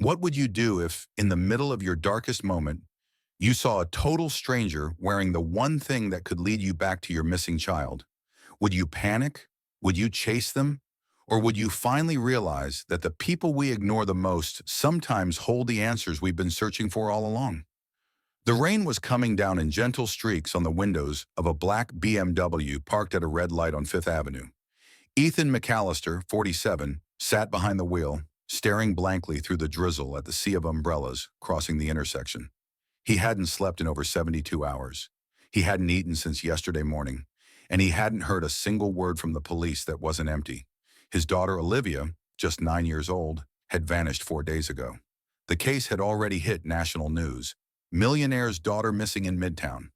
What would you do if, in the middle of your darkest moment, you saw a total stranger wearing the one thing that could lead you back to your missing child? Would you panic? Would you chase them? Or would you finally realize that the people we ignore the most sometimes hold the answers we've been searching for all along? The rain was coming down in gentle streaks on the windows of a black BMW parked at a red light on Fifth Avenue. Ethan McAllister, 47, sat behind the wheel, staring blankly through the drizzle at the sea of umbrellas crossing the intersection. He hadn't slept in over 72 hours. He hadn't eaten since yesterday morning, and he hadn't heard a single word from the police that wasn't empty. His daughter Olivia, just 9 years old, had vanished 4 days ago. The case had already hit national news. Millionaire's daughter missing in Midtown.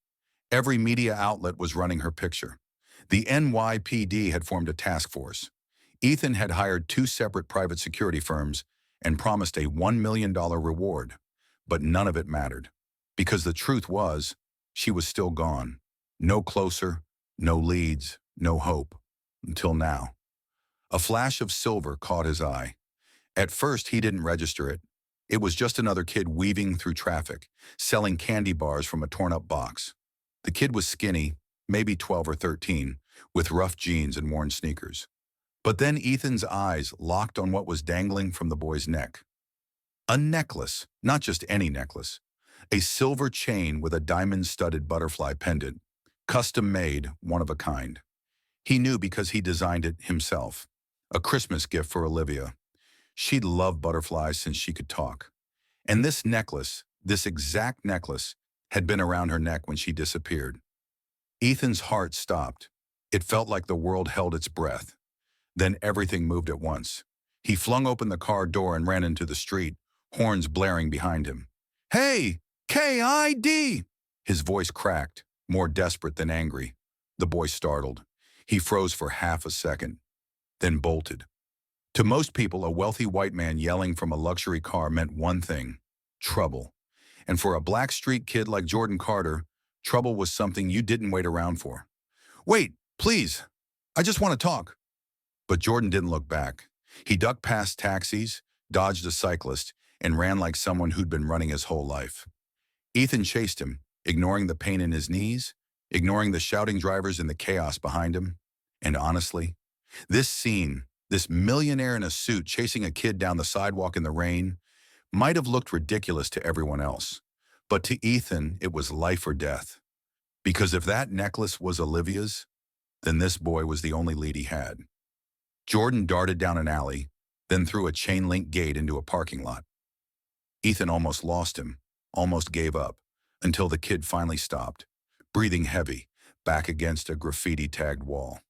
Every media outlet was running her picture. The NYPD had formed a task force. Ethan had hired two separate private security firms and promised a $1 million reward. But none of it mattered. Because the truth was, she was still gone. No closer, no leads, no hope. Until now. A flash of silver caught his eye. At first, he didn't register it. It was just another kid weaving through traffic, selling candy bars from a torn-up box. The kid was skinny, maybe 12 or 13, with rough jeans and worn sneakers. But then Ethan's eyes locked on what was dangling from the boy's neck. A necklace, not just any necklace. A silver chain with a diamond-studded butterfly pendant, custom-made, one of a kind. He knew because he designed it himself. A Christmas gift for Olivia. She'd loved butterflies since she could talk. And this necklace, this exact necklace, had been around her neck when she disappeared. Ethan's heart stopped. It felt like the world held its breath. Then everything moved at once. He flung open the car door and ran into the street, horns blaring behind him. "Hey, KID!" His voice cracked, more desperate than angry. The boy startled. He froze for half a second, then bolted. To most people, a wealthy white man yelling from a luxury car meant one thing: trouble. And for a black street kid like Jordan Carter, trouble was something you didn't wait around for. "Wait, please, I just want to talk." But Jordan didn't look back. He ducked past taxis, dodged a cyclist, and ran like someone who'd been running his whole life. Ethan chased him, ignoring the pain in his knees, ignoring the shouting drivers and the chaos behind him. And honestly, this scene, this millionaire in a suit chasing a kid down the sidewalk in the rain, might have looked ridiculous to everyone else. But to Ethan, it was life or death. Because if that necklace was Olivia's, then this boy was the only lead he had. Jordan darted down an alley, then through a chain-link gate into a parking lot. Ethan almost lost him, almost gave up, until the kid finally stopped, breathing heavy, back against a graffiti-tagged wall.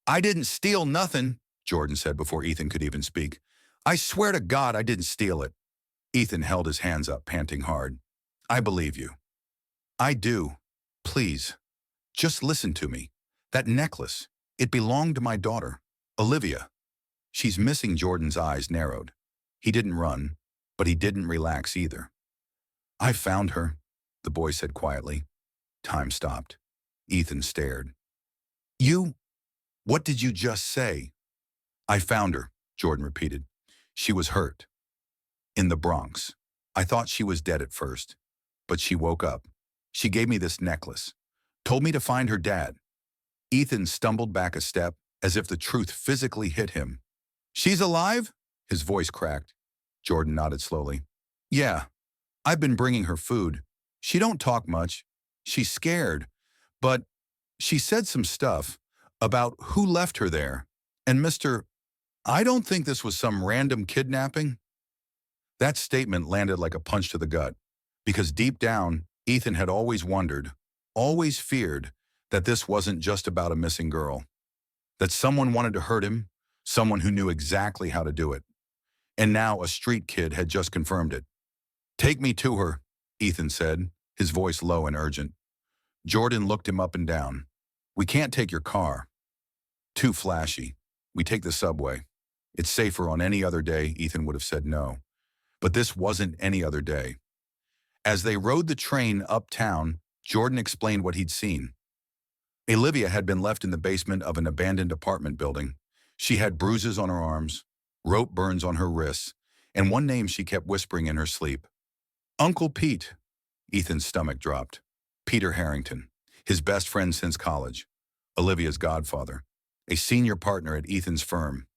"I didn't steal nothing," Jordan said before Ethan could even speak. "I swear to God I didn't steal it." Ethan held his hands up, panting hard. "I believe you." "I do. Please, just listen to me. That necklace, it belonged to my daughter, Olivia. She's missing." Jordan's eyes narrowed. He didn't run, but he didn't relax either. "I found her," the boy said quietly. Time stopped. Ethan stared. "You? What did you just say?" "I found her," Jordan repeated. "She was hurt. In the Bronx. I thought she was dead at first, but she woke up. She gave me this necklace. Told me to find her dad." Ethan stumbled back a step, as if the truth physically hit him. "She's alive?" His voice cracked. Jordan nodded slowly. "Yeah. I've been bringing her food. She don't talk much. She's scared. But she said some stuff about who left her there. And Mr. I don't think this was some random kidnapping." That statement landed like a punch to the gut, because deep down, Ethan had always wondered, always feared, that this wasn't just about a missing girl. That someone wanted to hurt him, someone who knew exactly how to do it. And now a street kid had just confirmed it. "Take me to her," Ethan said, his voice low and urgent. Jordan looked him up and down. "We can't take your car. Too flashy. We take the subway. It's safer on any other day." Ethan would have said no. But this wasn't any other day. As they rode the train uptown, Jordan explained what he'd seen. Olivia had been left in the basement of an abandoned apartment building. She had bruises on her arms, rope burns on her wrists, and one name she kept whispering in her sleep. Uncle Pete. Ethan's stomach dropped. Peter Harrington, his best friend since college. Olivia's godfather. A senior partner at Ethan's firm.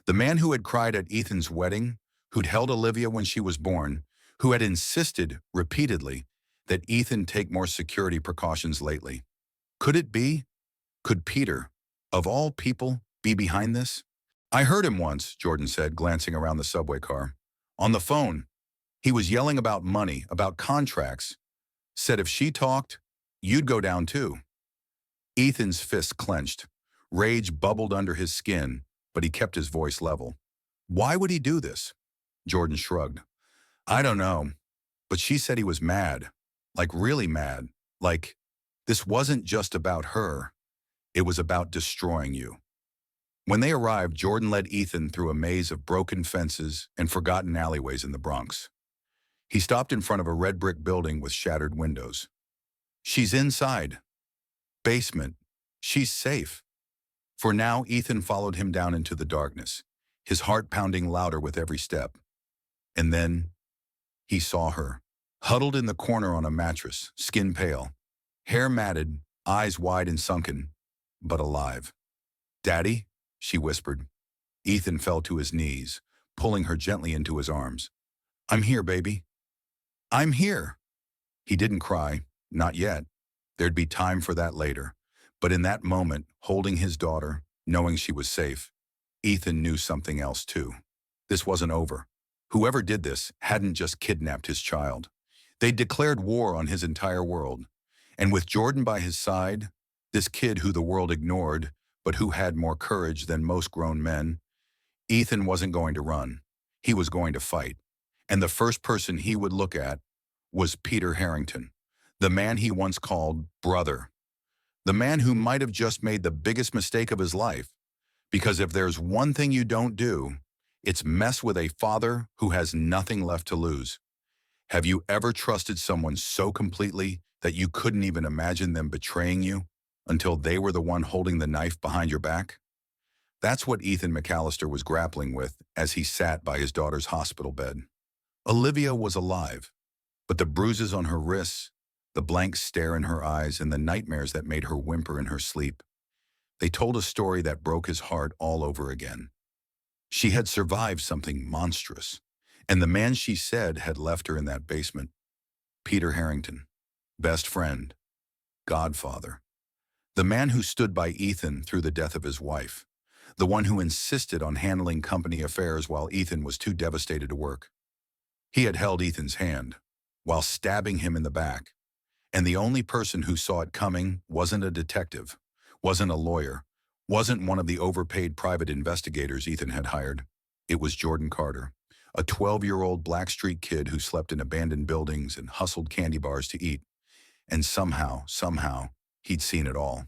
The man who had cried at Ethan's wedding, who'd held Olivia when she was born, who had insisted, repeatedly, that Ethan take more security precautions lately. Could it be? Could Peter, of all people, be behind this? I heard him once, Jordan said, glancing around the subway car. On the phone. He was yelling about money, about contracts. Said if she talked, you'd go down too. Ethan's fists clenched. Rage bubbled under his skin, but he kept his voice level. Why would he do this? Jordan shrugged. I don't know, but she said he was mad. Like really mad. Like, this wasn't just about her. It was about destroying you. When they arrived, Jordan led Ethan through a maze of broken fences and forgotten alleyways in the Bronx. He stopped in front of a red brick building with shattered windows. She's inside. Basement. She's safe. For now, Ethan followed him down into the darkness, his heart pounding louder with every step. And then, he saw her, huddled in the corner on a mattress, skin pale, hair matted, eyes wide and sunken, but alive. Daddy? She whispered. Ethan fell to his knees, pulling her gently into his arms. I'm here, baby. I'm here. He didn't cry, not yet. There'd be time for that later. But in that moment, holding his daughter, knowing she was safe, Ethan knew something else too. This wasn't over. Whoever did this hadn't just kidnapped his child. They'd declared war on his entire world. And with Jordan by his side, this kid who the world ignored, but who had more courage than most grown men, Ethan wasn't going to run. He was going to fight. And the first person he would look at was Peter Harrington, the man he once called brother. The man who might have just made the biggest mistake of his life. Because if there's one thing you don't do, it's mess with a father who has nothing left to lose. Have you ever trusted someone so completely that you couldn't even imagine them betraying you until they were the one holding the knife behind your back? That's what Ethan McAllister was grappling with as he sat by his daughter's hospital bed. Olivia was alive, but the bruises on her wrists, the blank stare in her eyes, and the nightmares that made her whimper in her sleep, they told a story that broke his heart all over again. She had survived something monstrous, and the man she said had left her in that basement, Peter Harrington, best friend, godfather, the man who stood by Ethan through the death of his wife, the one who insisted on handling company affairs while Ethan was too devastated to work. He had held Ethan's hand while stabbing him in the back, and the only person who saw it coming wasn't a detective, wasn't a lawyer, wasn't one of the overpaid private investigators Ethan had hired. It was Jordan Carter, a 12-year-old Blackstreet kid who slept in abandoned buildings and hustled candy bars to eat. And somehow, he'd seen it all.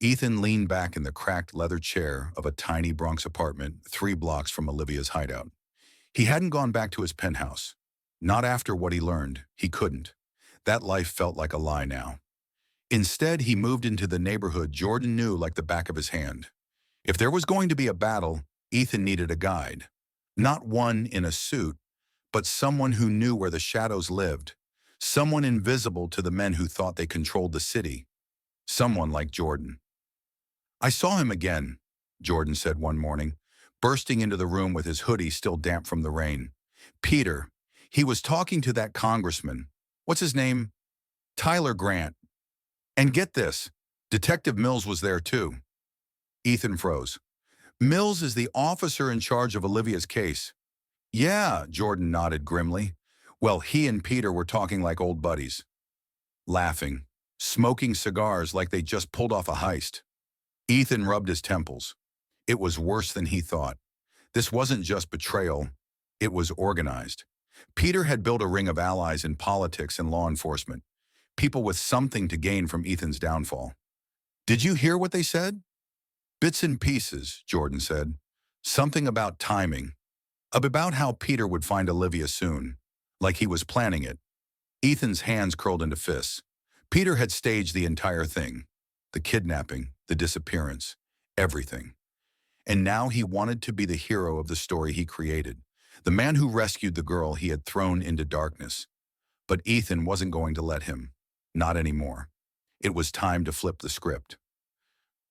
Ethan leaned back in the cracked leather chair of a tiny Bronx apartment 3 blocks from Olivia's hideout. He hadn't gone back to his penthouse. Not after what he learned. He couldn't. That life felt like a lie now. Instead, he moved into the neighborhood Jordan knew like the back of his hand. If there was going to be a battle, Ethan needed a guide. Not one in a suit, but someone who knew where the shadows lived. Someone invisible to the men who thought they controlled the city. Someone like Jordan. I saw him again, Jordan said one morning, bursting into the room with his hoodie still damp from the rain. Peter. He was talking to that congressman. What's his name? Tyler Grant. And get this, Detective Mills was there too. Ethan froze. Mills is the officer in charge of Olivia's case. Yeah, Jordan nodded grimly. Well, he and Peter were talking like old buddies. Laughing, smoking cigars like they just pulled off a heist. Ethan rubbed his temples. It was worse than he thought. This wasn't just betrayal, it was organized. Peter had built a ring of allies in politics and law enforcement, people with something to gain from Ethan's downfall. Did you hear what they said? Bits and pieces, Jordan said. Something about timing. About how Peter would find Olivia soon, like he was planning it. Ethan's hands curled into fists. Peter had staged the entire thing. The kidnapping, the disappearance, everything. And now he wanted to be the hero of the story he created. The man who rescued the girl he had thrown into darkness. But Ethan wasn't going to let him. Not anymore. It was time to flip the script.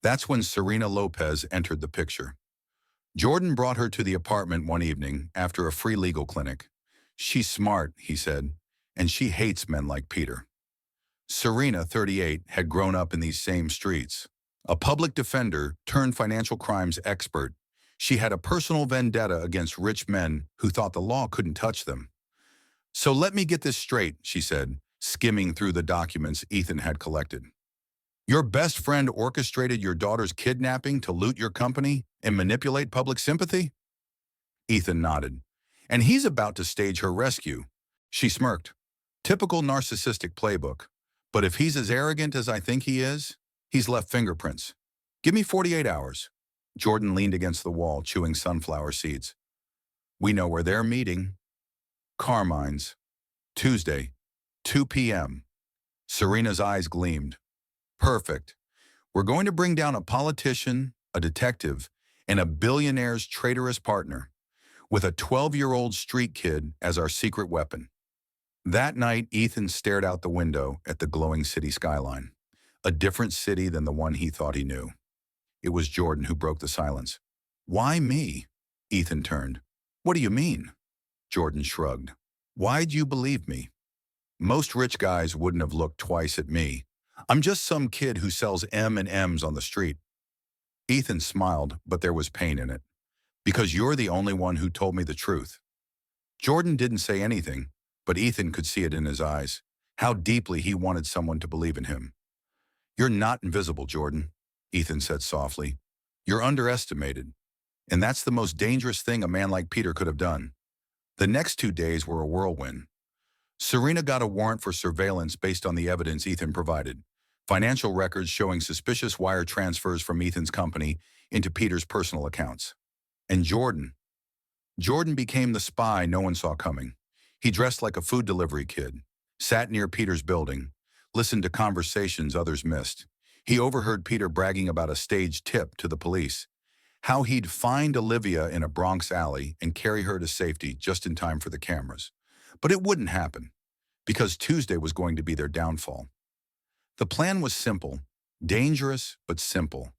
That's when Serena Lopez entered the picture. Jordan brought her to the apartment one evening after a free legal clinic. She's smart, he said, and she hates men like Peter. Serena, 38, had grown up in these same streets. A public defender turned financial crimes expert, she had a personal vendetta against rich men who thought the law couldn't touch them. So let me get this straight, she said, skimming through the documents Ethan had collected. Your best friend orchestrated your daughter's kidnapping to loot your company and manipulate public sympathy? Ethan nodded. And he's about to stage her rescue. She smirked. Typical narcissistic playbook. But if he's as arrogant as I think he is, he's left fingerprints. Give me 48 hours. Jordan leaned against the wall, chewing sunflower seeds. We know where they're meeting. Carmine's. Tuesday, 2 p.m. Serena's eyes gleamed. Perfect. We're going to bring down a politician, a detective, and a billionaire's traitorous partner, with a 12-year-old street kid as our secret weapon. That night, Ethan stared out the window at the glowing city skyline, a different city than the one he thought he knew. It was Jordan who broke the silence. Why me? Ethan turned. What do you mean? Jordan shrugged. Why'd you believe me? Most rich guys wouldn't have looked twice at me. I'm just some kid who sells M&Ms on the street. Ethan smiled, but there was pain in it. Because you're the only one who told me the truth. Jordan didn't say anything, but Ethan could see it in his eyes, how deeply he wanted someone to believe in him. You're not invisible, Jordan, Ethan said softly. You're underestimated. And that's the most dangerous thing a man like Peter could have done. The next 2 days were a whirlwind. Serena got a warrant for surveillance based on the evidence Ethan provided. Financial records showing suspicious wire transfers from Ethan's company into Peter's personal accounts. And Jordan became the spy no one saw coming. He dressed like a food delivery kid, sat near Peter's building, listened to conversations others missed. He overheard Peter bragging about a staged tip to the police, how he'd find Olivia in a Bronx alley and carry her to safety just in time for the cameras. But it wouldn't happen, because Tuesday was going to be their downfall. The plan was simple, dangerous but simple.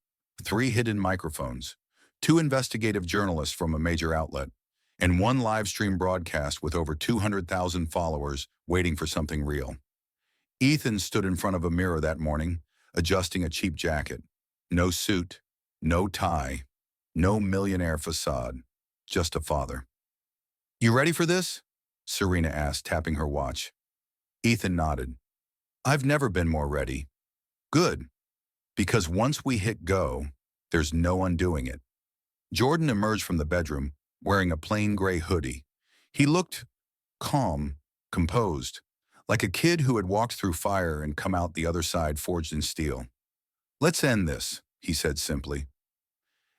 3 hidden microphones, 2 investigative journalists from a major outlet, and 1 live stream broadcast with over 200,000 followers waiting for something real. Ethan stood in front of a mirror that morning, adjusting a cheap jacket. No suit, no tie, no millionaire facade, just a father. You ready for this? Serena asked, tapping her watch. Ethan nodded. I've never been more ready. Good, because once we hit go, there's no undoing it. Jordan emerged from the bedroom, wearing a plain gray hoodie. He looked calm, composed, like a kid who had walked through fire and come out the other side forged in steel. Let's end this, he said simply.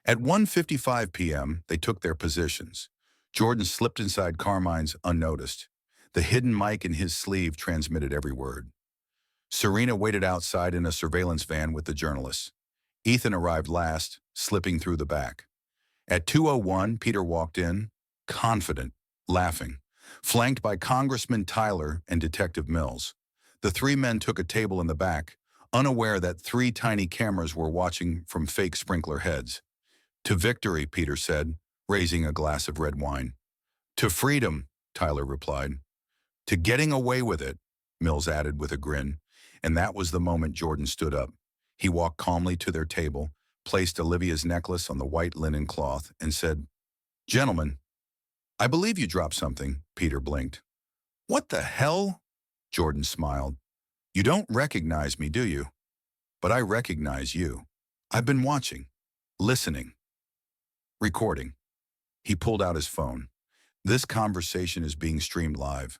At 1:55 p.m., they took their positions. Jordan slipped inside Carmine's unnoticed. The hidden mic in his sleeve transmitted every word. Serena waited outside in a surveillance van with the journalists. Ethan arrived last, slipping through the back. At 2:01, Peter walked in, confident, laughing, flanked by Congressman Tyler and Detective Mills. The 3 men took a table in the back, unaware that 3 tiny cameras were watching from fake sprinkler heads. To victory, Peter said, raising a glass of red wine. To freedom, Tyler replied. To getting away with it, Mills added with a grin, and that was the moment Jordan stood up. He walked calmly to their table, placed Olivia's necklace on the white linen cloth, and said, Gentlemen, I believe you dropped something, Peter blinked. What the hell? Jordan smiled. You don't recognize me, do you? But I recognize you. I've been watching, listening, recording. He pulled out his phone. This conversation is being streamed live,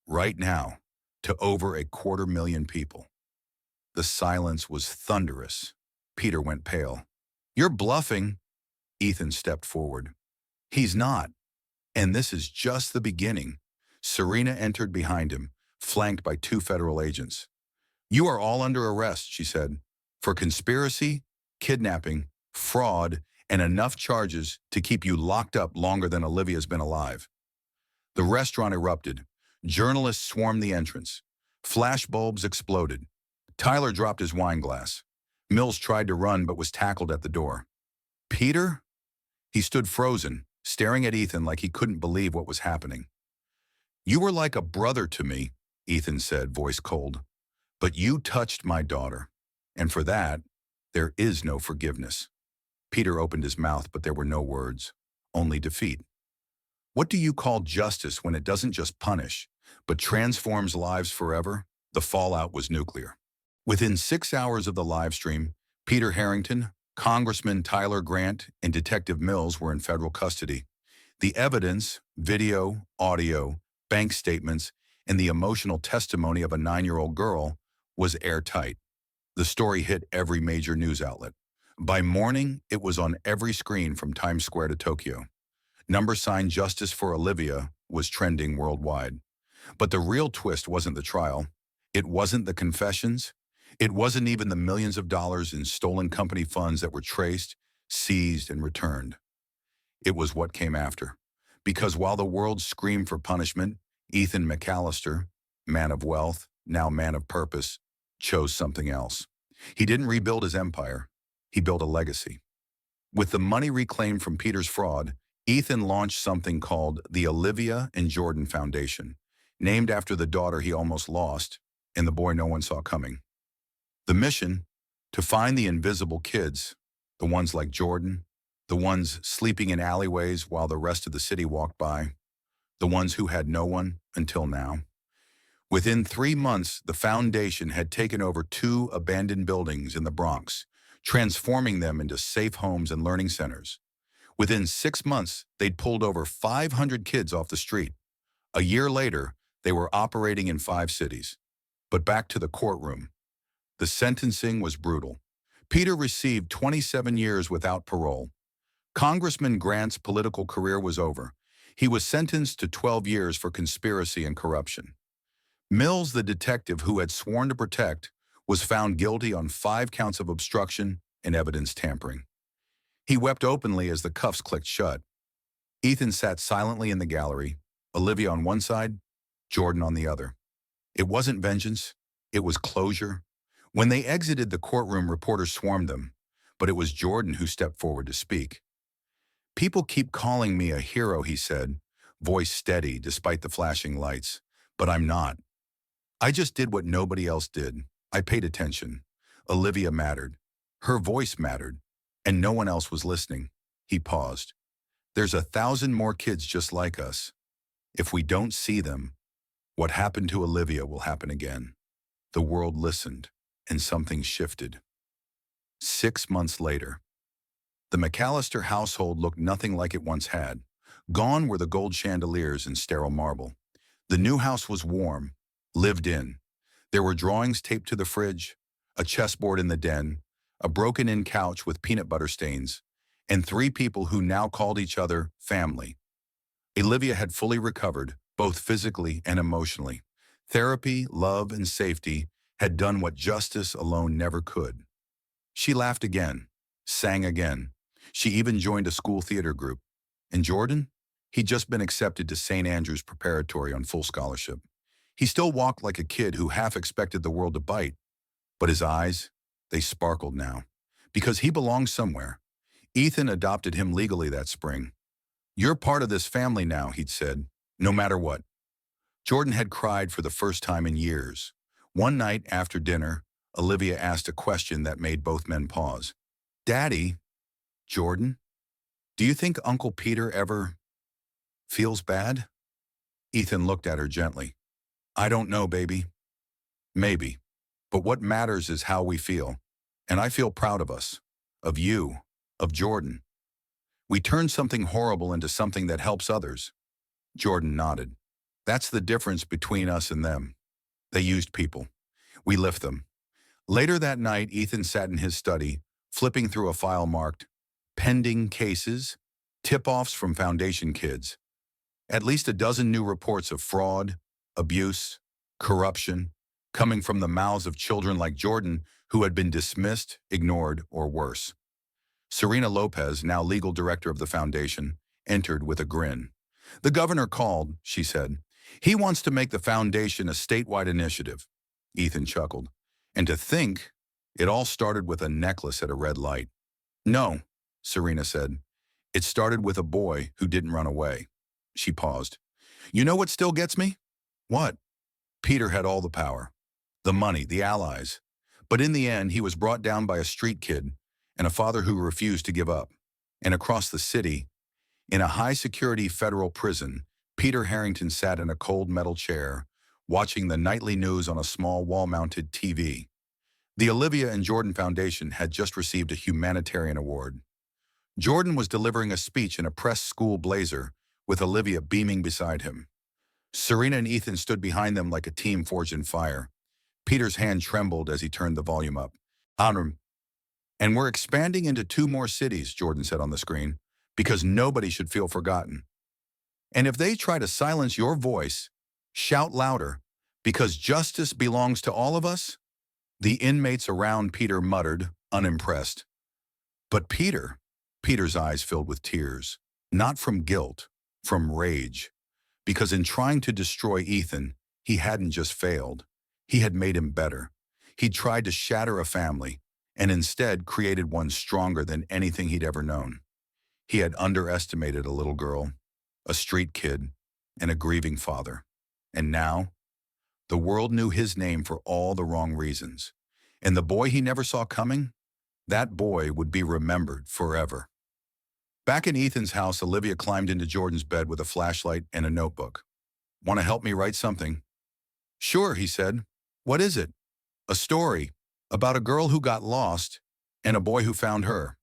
right now, to over 250,000 people. The silence was thunderous. Peter went pale. You're bluffing. Ethan stepped forward. He's not. And this is just the beginning. Serena entered behind him, flanked by 2 federal agents. You are all under arrest, she said, for conspiracy, kidnapping, fraud, and enough charges to keep you locked up longer than Olivia's been alive. The restaurant erupted. Journalists swarmed the entrance. Flash bulbs exploded. Tyler dropped his wine glass. Mills tried to run but was tackled at the door. Peter? He stood frozen, staring at Ethan like he couldn't believe what was happening. You were like a brother to me, Ethan said, voice cold. But you touched my daughter. And for that, there is no forgiveness. Peter opened his mouth, but there were no words, only defeat. What do you call justice when it doesn't just punish, but transforms lives forever? The fallout was nuclear. Within 6 hours of the live stream, Peter Harrington, Congressman Tyler Grant, and Detective Mills were in federal custody. The evidence, video, audio, bank statements, and the emotional testimony of a 9-year-old girl was airtight. The story hit every major news outlet. By morning, it was on every screen from Times Square to Tokyo. Number sign Justice for Olivia was trending worldwide. But the real twist wasn't the trial. It wasn't the confessions. It wasn't even the millions of dollars in stolen company funds that were traced, seized, and returned. It was what came after. Because while the world screamed for punishment, Ethan McAllister, man of wealth, now man of purpose, chose something else. He didn't rebuild his empire. He built a legacy. With the money reclaimed from Peter's fraud, Ethan launched something called the Olivia and Jordan Foundation, named after the daughter he almost lost and the boy no one saw coming. The mission? To find the invisible kids, the ones like Jordan, the ones sleeping in alleyways while the rest of the city walked by, the ones who had no one until now. Within 3 months, the foundation had taken over 2 abandoned buildings in the Bronx, transforming them into safe homes and learning centers. Within 6 months, they'd pulled over 500 kids off the street. A year later, they were operating in 5 cities. But back to the courtroom. The sentencing was brutal. Peter received 27 years without parole. Congressman Grant's political career was over. He was sentenced to 12 years for conspiracy and corruption. Mills, the detective who had sworn to protect, was found guilty on 5 counts of obstruction and evidence tampering. He wept openly as the cuffs clicked shut. Ethan sat silently in the gallery, Olivia on one side, Jordan on the other. It wasn't vengeance, it was closure. When they exited the courtroom, reporters swarmed them, but it was Jordan who stepped forward to speak. People keep calling me a hero, he said, voice steady despite the flashing lights. But I'm not. I just did what nobody else did. I paid attention. Olivia mattered. Her voice mattered. And no one else was listening. He paused. There's 1,000 more kids just like us. If we don't see them, what happened to Olivia will happen again. The world listened, and something shifted. 6 months later, the McAllister household looked nothing like it once had. Gone were the gold chandeliers and sterile marble. The new house was warm, lived in. There were drawings taped to the fridge, a chessboard in the den, a broken-in couch with peanut butter stains, and 3 people who now called each other family. Olivia had fully recovered, both physically and emotionally. Therapy, love, and safety had done what justice alone never could. She laughed again, sang again. She even joined a school theater group. And Jordan? He'd just been accepted to St. Andrew's Preparatory on full scholarship. He still walked like a kid who half expected the world to bite. But his eyes, they sparkled now. Because he belonged somewhere. Ethan adopted him legally that spring. You're part of this family now, he'd said, no matter what. Jordan had cried for the first time in years. One night after dinner, Olivia asked a question that made both men pause. Daddy, Jordan, do you think Uncle Peter ever feels bad? Ethan looked at her gently. I don't know, baby. Maybe. But what matters is how we feel. And I feel proud of us. Of you. Of Jordan. We turned something horrible into something that helps others. Jordan nodded. That's the difference between us and them. They used people. We lift them. Later that night, Ethan sat in his study, flipping through a file marked pending cases, tip-offs from Foundation kids. At least a dozen new reports of fraud, abuse, corruption, coming from the mouths of children like Jordan who had been dismissed, ignored, or worse. Serena Lopez, now legal director of the Foundation, entered with a grin. The governor called, she said. He wants to make the foundation a statewide initiative. Ethan chuckled. And to think, it all started with a necklace at a red light. No, Serena said. It started with a boy who didn't run away. She paused. You know what still gets me? What? Peter had all the power, the money, the allies. But in the end, he was brought down by a street kid and a father who refused to give up. And across the city, in a high-security federal prison, Peter Harrington sat in a cold metal chair, watching the nightly news on a small wall-mounted TV. The Olivia and Jordan Foundation had just received a humanitarian award. Jordan was delivering a speech in a press school blazer, with Olivia beaming beside him. Serena and Ethan stood behind them like a team forged in fire. Peter's hand trembled as he turned the volume up. And we're expanding into 2 more cities, Jordan said on the screen, because nobody should feel forgotten. And if they try to silence your voice, shout louder, because justice belongs to all of us. The inmates around Peter muttered, unimpressed. But Peter's eyes filled with tears, not from guilt, from rage. Because in trying to destroy Ethan, he hadn't just failed. He had made him better. He'd tried to shatter a family, and instead created one stronger than anything he'd ever known. He had underestimated a little girl, a street kid, and a grieving father. And now, the world knew his name for all the wrong reasons. And the boy he never saw coming, that boy would be remembered forever. Back in Ethan's house, Olivia climbed into Jordan's bed with a flashlight and a notebook. Want to help me write something? Sure, he said. What is it? A story about a girl who got lost and a boy who found her.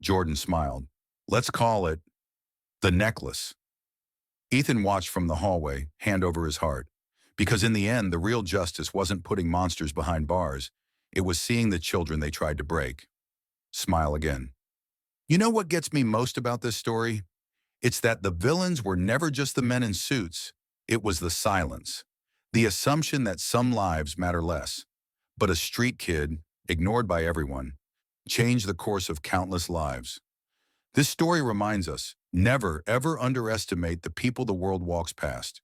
Jordan smiled. Let's call it The Necklace. Ethan watched from the hallway, hand over his heart. Because in the end, the real justice wasn't putting monsters behind bars. It was seeing the children they tried to break. Smile again. You know what gets me most about this story? It's that the villains were never just the men in suits. It was the silence. The assumption that some lives matter less. But a street kid, ignored by everyone, changed the course of countless lives. This story reminds us, never, ever underestimate the people the world walks past.